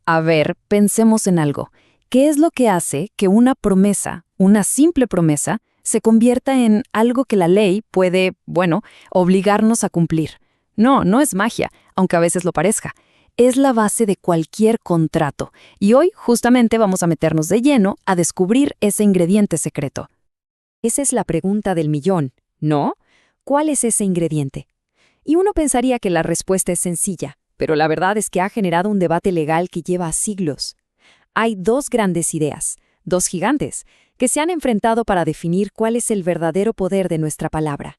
A ver, pensemos en algo. ¿Qué es lo que hace que una promesa, una simple promesa, se convierta en algo que la ley puede, obligarnos a cumplir? No, no es magia, aunque a veces lo parezca. Es la base de cualquier contrato. Y hoy justamente vamos a meternos de lleno a descubrir ese ingrediente secreto. Esa es la pregunta del millón, ¿no? ¿Cuál es ese ingrediente? Y uno pensaría que la respuesta es sencilla, pero la verdad es que ha generado un debate legal que lleva siglos. Hay dos grandes ideas, dos gigantes, que se han enfrentado para definir cuál es el verdadero poder de nuestra palabra.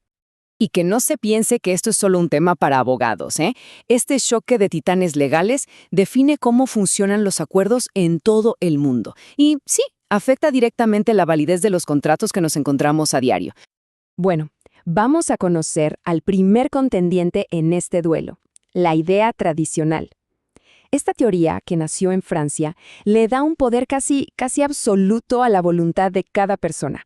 Y que no se piense que esto es solo un tema para abogados, ¿eh? Este choque de titanes legales define cómo funcionan los acuerdos en todo el mundo. Y sí, afecta directamente la validez de los contratos que nos encontramos a diario. Bueno, vamos a conocer al primer contendiente en este duelo, la idea tradicional. Esta teoría, que nació en Francia, le da un poder casi absoluto a la voluntad de cada persona.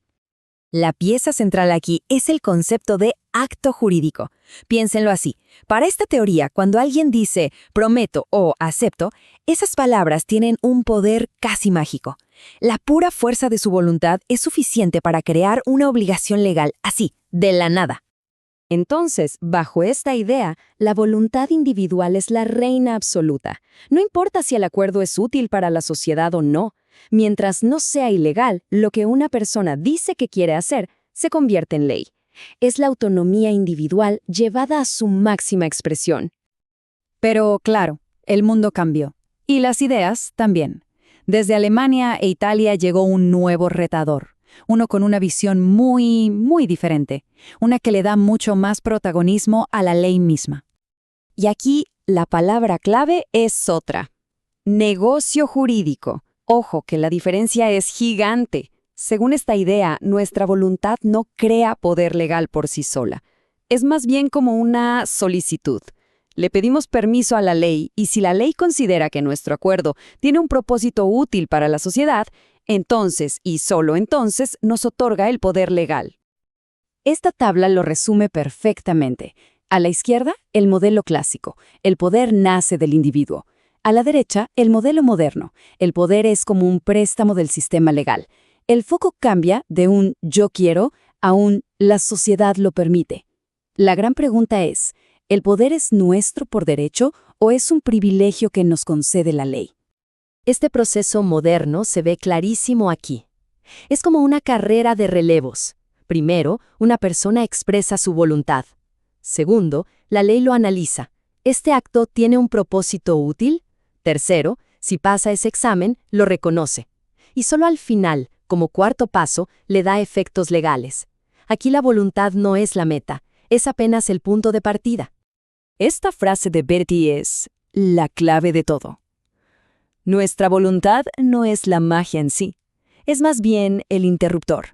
La pieza central aquí es el concepto de acto jurídico. Piénsenlo así. Para esta teoría, cuando alguien dice prometo o acepto, esas palabras tienen un poder casi mágico. La pura fuerza de su voluntad es suficiente para crear una obligación legal, así, de la nada. Entonces, bajo esta idea, la voluntad individual es la reina absoluta. No importa si el acuerdo es útil para la sociedad o no. Mientras no sea ilegal, lo que una persona dice que quiere hacer se convierte en ley. Es la autonomía individual llevada a su máxima expresión. Pero claro, el mundo cambió. Y las ideas también. Desde Alemania e Italia llegó un nuevo retador. Uno con una visión muy diferente. Una que le da mucho más protagonismo a la ley misma. Y aquí la palabra clave es otra. Negocio jurídico. Ojo, que la diferencia es gigante. Según esta idea, nuestra voluntad no crea poder legal por sí sola. Es más bien como una solicitud. Le pedimos permiso a la ley y si la ley considera que nuestro acuerdo tiene un propósito útil para la sociedad, entonces, y solo entonces, nos otorga el poder legal. Esta tabla lo resume perfectamente. A la izquierda, el modelo clásico. El poder nace del individuo. A la derecha, el modelo moderno. El poder es como un préstamo del sistema legal. El foco cambia de un yo quiero a un la sociedad lo permite. La gran pregunta es, ¿el poder es nuestro por derecho o es un privilegio que nos concede la ley? Este proceso moderno se ve clarísimo aquí. Es como una carrera de relevos. Primero, una persona expresa su voluntad. Segundo, la ley lo analiza. ¿Este acto tiene un propósito útil? Tercero, si pasa ese examen, lo reconoce. Y solo al final, como cuarto paso, le da efectos legales. Aquí la voluntad no es la meta, es apenas el punto de partida. Esta frase de Bertie es la clave de todo. Nuestra voluntad no es la magia en sí, es más bien el interruptor.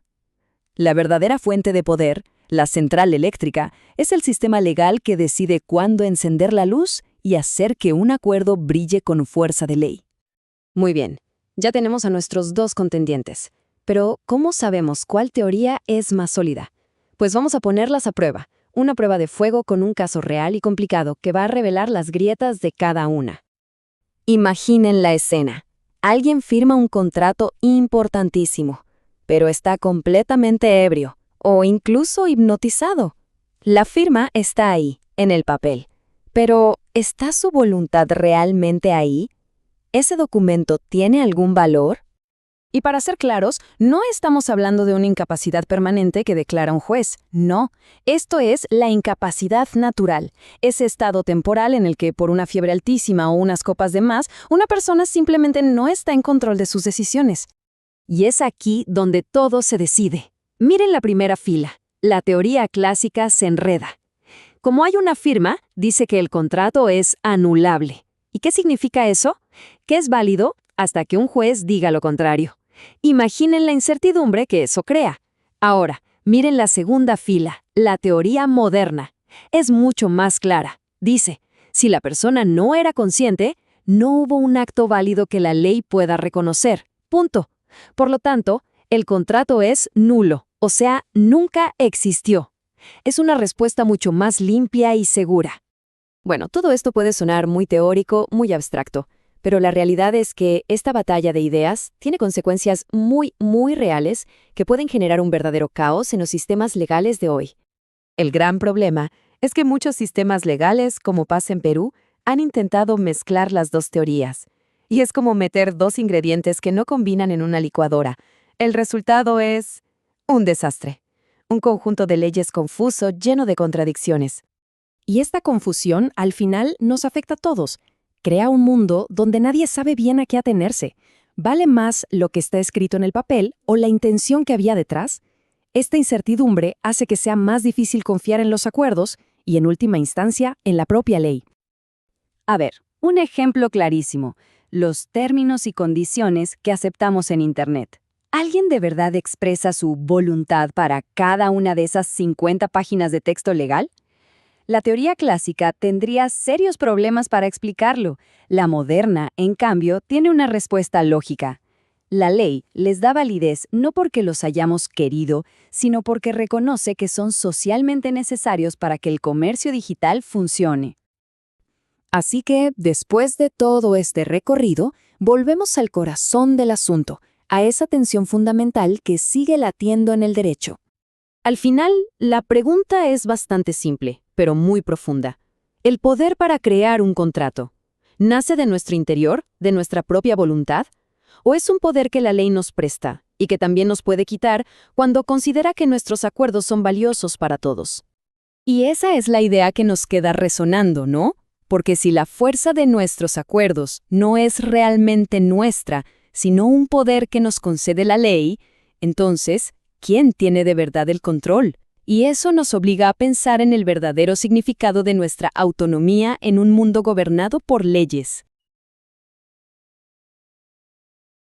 La verdadera fuente de poder, la central eléctrica, es el sistema legal que decide cuándo encender la luz y hacer que un acuerdo brille con fuerza de ley. Muy bien, ya tenemos a nuestros dos contendientes. Pero, ¿cómo sabemos cuál teoría es más sólida? Pues vamos a ponerlas a prueba. Una prueba de fuego con un caso real y complicado que va a revelar las grietas de cada una. Imaginen la escena. Alguien firma un contrato importantísimo, pero está completamente ebrio o incluso hipnotizado. La firma está ahí, en el papel. Pero, ¿está su voluntad realmente ahí? ¿Ese documento tiene algún valor? Y para ser claros, no estamos hablando de una incapacidad permanente que declara un juez. No, esto es la incapacidad natural, ese estado temporal en el que por una fiebre altísima o unas copas de más, una persona simplemente no está en control de sus decisiones. Y es aquí donde todo se decide. Miren la primera fila. La teoría clásica se enreda. Como hay una firma, dice que el contrato es anulable. ¿Y qué significa eso? Que es válido hasta que un juez diga lo contrario. Imaginen la incertidumbre que eso crea. Ahora, miren la segunda fila, la teoría moderna. Es mucho más clara. Dice, si la persona no era consciente, no hubo un acto válido que la ley pueda reconocer. Punto. Por lo tanto, el contrato es nulo, o sea, nunca existió. Es una respuesta mucho más limpia y segura. Bueno, todo esto puede sonar muy teórico, muy abstracto, Pero la realidad es que esta batalla de ideas tiene consecuencias muy, muy reales que pueden generar un verdadero caos en los sistemas legales de hoy. El gran problema es que muchos sistemas legales, como pasa en Perú, han intentado mezclar las dos teorías. Y es como meter dos ingredientes que no combinan en una licuadora. El resultado es un desastre. Un conjunto de leyes confuso, lleno de contradicciones. Y esta confusión, al final, nos afecta a todos. Crea un mundo donde nadie sabe bien a qué atenerse. ¿Vale más lo que está escrito en el papel o la intención que había detrás? Esta incertidumbre hace que sea más difícil confiar en los acuerdos y, en última instancia, en la propia ley. A ver, un ejemplo clarísimo. Los términos y condiciones que aceptamos en Internet. ¿Alguien de verdad expresa su voluntad para cada una de esas 50 páginas de texto legal? La teoría clásica tendría serios problemas para explicarlo. La moderna, en cambio, tiene una respuesta lógica. La ley les da validez no porque los hayamos querido, sino porque reconoce que son socialmente necesarios para que el comercio digital funcione. Así que, después de todo este recorrido, volvemos al corazón del asunto, a esa tensión fundamental que sigue latiendo en el derecho. Al final, la pregunta es bastante simple, pero muy profunda. ¿El poder para crear un contrato nace de nuestro interior, de nuestra propia voluntad? ¿O es un poder que la ley nos presta y que también nos puede quitar cuando considera que nuestros acuerdos son valiosos para todos? Y esa es la idea que nos queda resonando, ¿no? Porque si la fuerza de nuestros acuerdos no es realmente nuestra, sino un poder que nos concede la ley, entonces, ¿quién tiene de verdad el control? Y eso nos obliga a pensar en el verdadero significado de nuestra autonomía en un mundo gobernado por leyes.